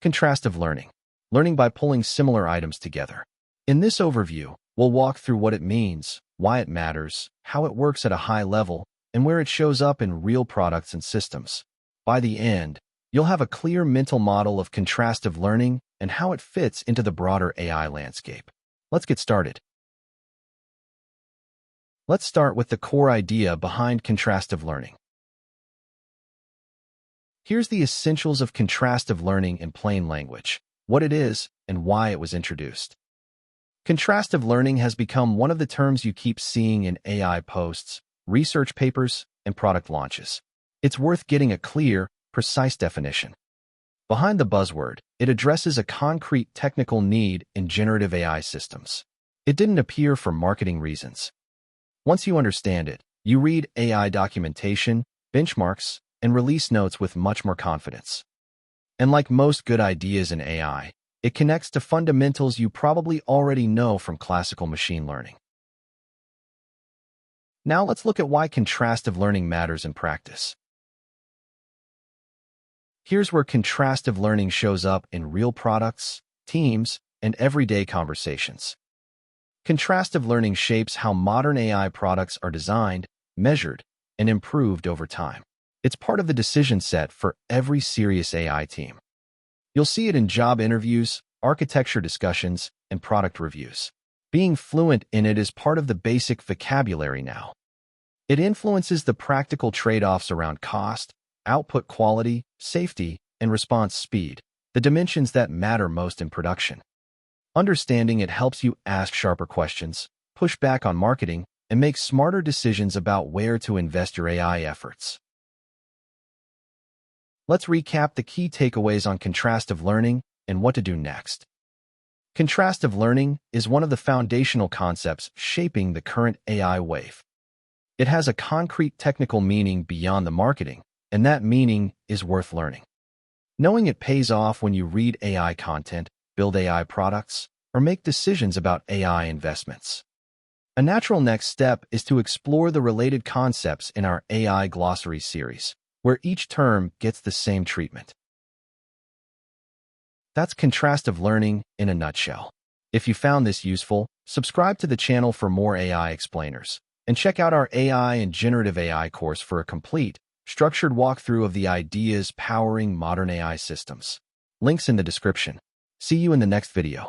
Contrastive learning. Learning by pulling similar items together. In this overview, we'll walk through what it means, why it matters, how it works at a high level, and where it shows up in real products and systems. By the end, you'll have a clear mental model of contrastive learning and how it fits into the broader AI landscape. Let's get started. Let's start with the core idea behind contrastive learning. Here's the essentials of contrastive learning in plain language, what it is, and why it was introduced. Contrastive learning has become one of the terms you keep seeing in AI posts, research papers, and product launches. It's worth getting a clear, precise definition. Behind the buzzword, it addresses a concrete technical need in generative AI systems. It didn't appear for marketing reasons. Once you understand it, you read AI documentation, benchmarks, and release notes with much more confidence. And like most good ideas in AI, it connects to fundamentals you probably already know from classical machine learning. Now let's look at why contrastive learning matters in practice. Here's where contrastive learning shows up in real products, teams, and everyday conversations. Contrastive learning shapes how modern AI products are designed, measured, and improved over time. It's part of the decision set for every serious AI team. You'll see it in job interviews, architecture discussions, and product reviews. Being fluent in it is part of the basic vocabulary now. It influences the practical trade-offs around cost, output quality, safety, and response speed, the dimensions that matter most in production. Understanding it helps you ask sharper questions, push back on marketing, and make smarter decisions about where to invest your AI efforts. Let's recap the key takeaways on contrastive learning and what to do next. Contrastive learning is one of the foundational concepts shaping the current AI wave. It has a concrete technical meaning beyond the marketing, and that meaning is worth learning. Knowing it pays off when you read AI content, build AI products, or make decisions about AI investments. A natural next step is to explore the related concepts in our AI Glossary series, where each term gets the same treatment. That's contrastive learning in a nutshell. If you found this useful, subscribe to the channel for more AI explainers, and check out our AI and Generative AI course for a complete, structured walkthrough of the ideas powering modern AI systems. Links in the description. See you in the next video.